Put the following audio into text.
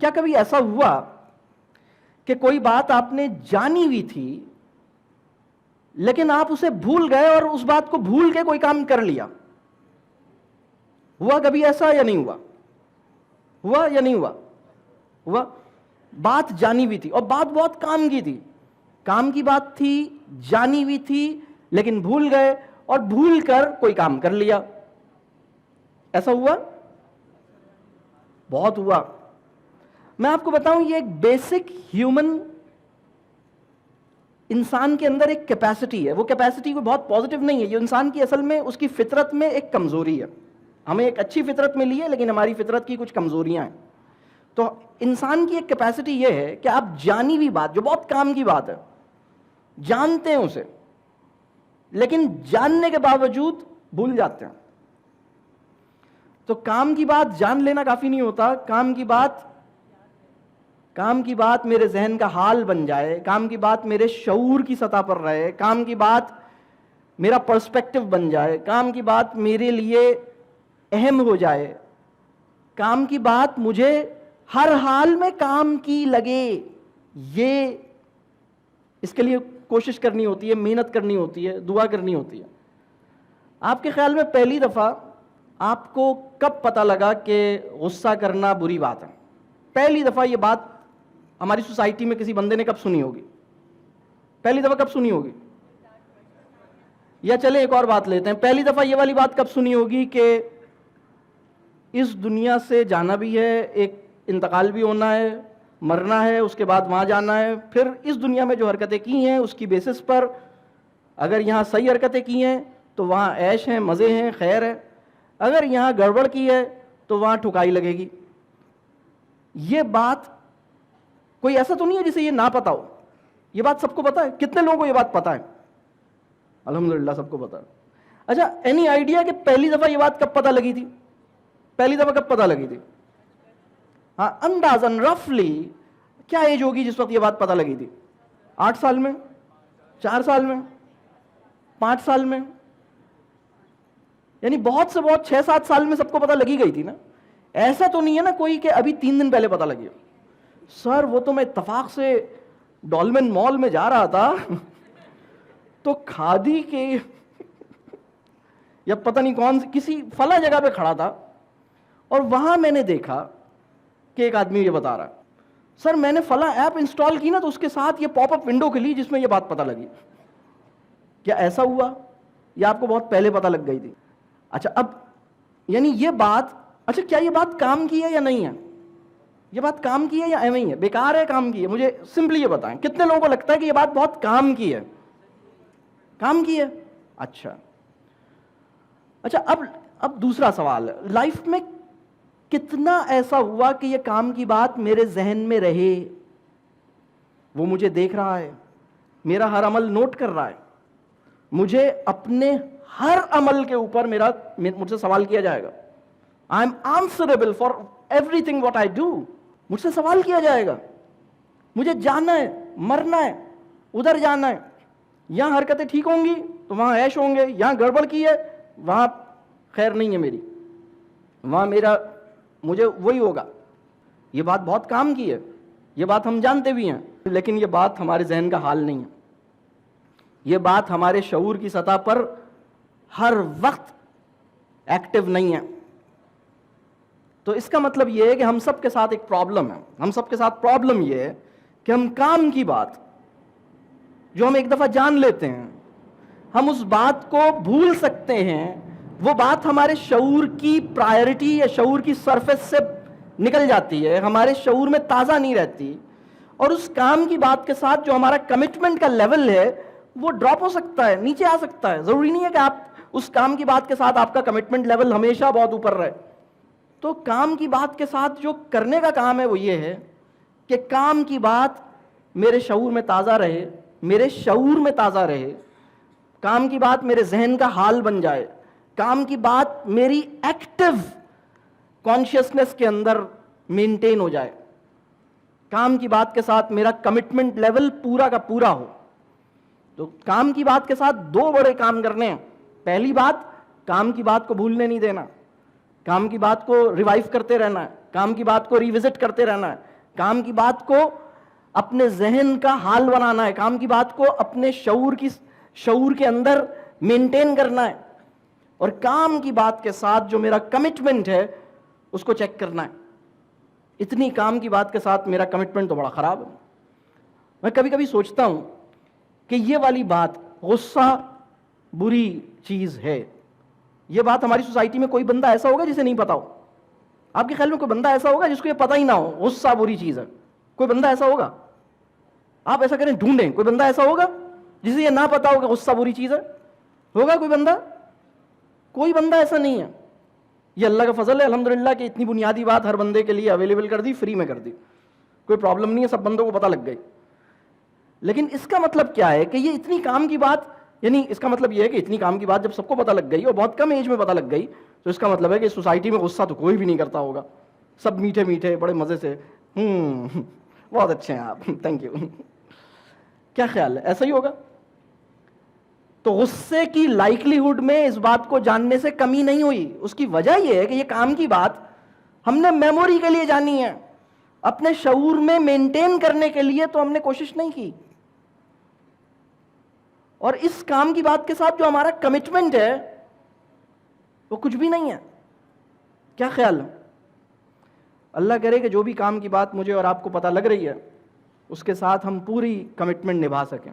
کیا کبھی ایسا ہوا کہ کوئی بات آپ نے جانی ہوئی تھی لیکن آپ اسے بھول گئے اور اس بات کو بھول کے کوئی کام کر لیا؟ ہوا کبھی ایسا یا نہیں ہوا؟ ہوا یا نہیں ہوا؟ ہوا. بات جانی ہوئی تھی اور بات بہت کام کی تھی، کام کی بات تھی، جانی ہوئی تھی، لیکن بھول گئے اور بھول کر کوئی کام کر لیا. ایسا ہوا؟ بہت ہوا. میں آپ کو بتاؤں، یہ ایک بیسک ہیومن انسان کے اندر ایک کیپیسٹی ہے. وہ کیپیسٹی کوئی بہت پازیٹیو نہیں ہے، یہ انسان کی اصل میں اس کی فطرت میں ایک کمزوری ہے. ہمیں ایک اچھی فطرت ملی ہے لیکن ہماری فطرت کی کچھ کمزوریاں ہیں. تو انسان کی ایک کیپیسٹی یہ ہے کہ آپ جانی ہوئی بات، جو بہت کام کی بات ہے، جانتے ہیں اسے لیکن جاننے کے باوجود بھول جاتے ہیں. تو کام کی بات جان لینا کافی نہیں ہوتا. کام کی بات میرے ذہن کا حال بن جائے، کام کی بات میرے شعور کی سطح پر رہے، کام کی بات میرا پرسپیکٹو بن جائے، کام کی بات میرے لیے اہم ہو جائے، کام کی بات مجھے ہر حال میں کام کی لگے. یہ اس کے لیے کوشش کرنی ہوتی ہے، محنت کرنی ہوتی ہے، دعا کرنی ہوتی ہے. آپ کے خیال میں پہلی دفعہ آپ کو کب پتہ لگا کہ غصہ کرنا بری بات ہے؟ پہلی دفعہ یہ بات ہماری سوسائٹی میں کسی بندے نے کب سنی ہوگی؟ پہلی دفعہ کب سنی ہوگی؟ یا چلیں ایک اور بات لیتے ہیں، پہلی دفعہ یہ والی بات کب سنی ہوگی کہ اس دنیا سے جانا بھی ہے، ایک انتقال بھی ہونا ہے، مرنا ہے، اس کے بعد وہاں جانا ہے، پھر اس دنیا میں جو حرکتیں کی ہیں اس کی بیسس پر اگر یہاں صحیح حرکتیں کی ہیں تو وہاں عیش ہیں، مزے ہیں، خیر ہے، اگر یہاں گڑبڑ کی ہے تو وہاں ٹھکائی لگے گی. یہ بات کوئی ایسا تو نہیں ہے جسے یہ نہ پتا ہو. یہ بات سب کو پتا ہے. کتنے لوگوں کو یہ بات پتا ہے؟ الحمدللہ سب کو پتا ہے. اچھا، اینی آئیڈیا کہ پہلی دفعہ یہ بات کب پتا لگی تھی؟ پہلی دفعہ کب پتا لگی تھی؟ ہاں، اندازاً رفلی کیا ایج ہوگی جس وقت یہ بات پتا لگی تھی؟ 8 سال میں؟ 4 سال میں؟ 5 سال میں؟ یعنی بہت سے بہت 6-7 سال میں سب کو پتا لگی گئی تھی نا. ایسا تو نہیں ہے نا کوئی کہ ابھی 3 دن پہلے پتا لگی. سر وہ تو میں اتفاق سے ڈولمن مال میں جا رہا تھا تو کھادی کے یا پتہ نہیں کون سی کسی فلاں جگہ پہ کھڑا تھا اور وہاں میں نے دیکھا کہ ایک آدمی یہ بتا رہا ہے سر میں نے فلاں ایپ انسٹال کی نا تو اس کے ساتھ یہ پاپ اپ ونڈو کھلی جس میں یہ بات پتہ لگی. کیا ایسا ہوا یا آپ کو بہت پہلے پتہ لگ گئی تھی؟ اچھا، اب یعنی یہ بات، اچھا کیا یہ بات کام کی ہے یا نہیں ہے؟ یہ بات کام کی ہے یا ایویں ہی ہے، بیکار ہے، کام کی ہے؟ مجھے سمپلی یہ بتائیں کتنے لوگوں کو لگتا ہے کہ یہ بات بہت کام کی ہے؟ کام کی ہے. اچھا اب دوسرا سوال ہے، لائف میں کتنا ایسا ہوا کہ یہ کام کی بات میرے ذہن میں رہے، وہ مجھے دیکھ رہا ہے، میرا ہر عمل نوٹ کر رہا ہے، مجھے اپنے ہر عمل کے اوپر مجھ سے سوال کیا جائے گا. I am answerable for everything what I do. مجھ سے سوال کیا جائے گا. مجھے جانا ہے، مرنا ہے، ادھر جانا ہے. یہاں حرکتیں ٹھیک ہوں گی تو وہاں عیش ہوں گے، یہاں گڑبڑ کی ہے وہاں خیر نہیں ہے میری، وہاں مجھے وہی ہوگا. یہ بات بہت کام کی ہے، یہ بات ہم جانتے بھی ہیں، لیکن یہ بات ہمارے ذہن کا حال نہیں ہے. یہ بات ہمارے شعور کی سطح پر ہر وقت ایکٹیو نہیں ہے. تو اس کا مطلب یہ ہے کہ ہم سب کے ساتھ ایک پرابلم ہے. ہم سب کے ساتھ پرابلم یہ ہے کہ ہم کام کی بات جو ہم ایک دفعہ جان لیتے ہیں، ہم اس بات کو بھول سکتے ہیں. وہ بات ہمارے شعور کی پرائرٹی یا شعور کی سرفیس سے نکل جاتی ہے، ہمارے شعور میں تازہ نہیں رہتی، اور اس کام کی بات کے ساتھ جو ہمارا کمٹمنٹ کا لیول ہے وہ ڈراپ ہو سکتا ہے، نیچے آ سکتا ہے. ضروری نہیں ہے کہ آپ اس کام کی بات کے ساتھ آپ کا کمٹمنٹ لیول ہمیشہ بہت اوپر رہے. تو کام کی بات کے ساتھ جو کرنے کا کام ہے وہ یہ ہے کہ کام کی بات میرے شعور میں تازہ رہے، میرے شعور میں تازہ رہے، کام کی بات میرے ذہن کا حال بن جائے، کام کی بات میری ایکٹیو کانشیسنس کے اندر مینٹین ہو جائے، کام کی بات کے ساتھ میرا کمٹمنٹ لیول پورا کا پورا ہو. تو کام کی بات کے ساتھ 2 بڑے کام کرنے ہیں. پہلی بات، کام کی بات کو بھولنے نہیں دینا، کام کی بات کو ریوائیو کرتے رہنا ہے، کام کی بات کو ریوزٹ کرتے رہنا ہے، کام کی بات کو اپنے ذہن کا حال بنانا ہے, کام کی بات کو اپنے شعور کے اندر مینٹین کرنا ہے, اور کام کی بات کے ساتھ جو میرا کمٹمنٹ ہے اس کو چیک کرنا ہے. اتنی کام کی بات کے ساتھ میرا کمٹمنٹ تو بڑا خراب ہے. میں کبھی کبھی سوچتا ہوں کہ یہ والی بات, غصہ بری چیز ہے, یہ بات ہماری سوسائٹی میں کوئی بندہ ایسا ہوگا جسے نہیں پتا ہو؟ آپ کے خیال میں کوئی بندہ ایسا ہوگا جس کو یہ پتہ ہی نہ ہو غصہ بری چیز ہے؟ کوئی بندہ ایسا ہوگا؟ آپ ایسا کریں, ڈھونڈیں, کوئی بندہ ایسا ہوگا جسے یہ نہ پتا ہو کہ غصہ بری چیز ہے؟ ہوگا کوئی بندہ؟ کوئی بندہ ایسا نہیں ہے. یہ اللہ کا فضل ہے الحمدللہ کہ اتنی بنیادی بات ہر بندے کے لیے اویلیبل کر دی, فری میں کر دی, کوئی پرابلم نہیں ہے, سب بندوں کو پتہ لگ گئی. لیکن اس کا مطلب کیا ہے کہ یہ اتنی کام کی بات, یعنی اس کا مطلب یہ ہے کہ اتنی کام کی بات جب سب کو پتہ لگ گئی اور بہت کم ایج میں پتہ لگ گئی, تو اس کا مطلب ہے کہ سوسائٹی میں غصہ تو کوئی بھی نہیں کرتا ہوگا, سب میٹھے میٹھے بڑے مزے سے, بہت اچھے ہیں آپ, تھینک یو. کیا خیال ہے, ایسا ہی ہوگا؟ تو غصے کی لائکلیہڈ میں اس بات کو جاننے سے کمی نہیں ہوئی. اس کی وجہ یہ ہے کہ یہ کام کی بات ہم نے میموری کے لیے جانی ہے, اپنے شعور میں مینٹین کرنے کے لیے تو ہم نے کوشش نہیں کی. اور اس کام کی بات کے ساتھ جو ہمارا کمٹمنٹ ہے وہ کچھ بھی نہیں ہے. کیا خیال ہے؟ اللہ کرے کہ جو بھی کام کی بات مجھے اور آپ کو پتہ لگ رہی ہے اس کے ساتھ ہم پوری کمٹمنٹ نبھا سکیں.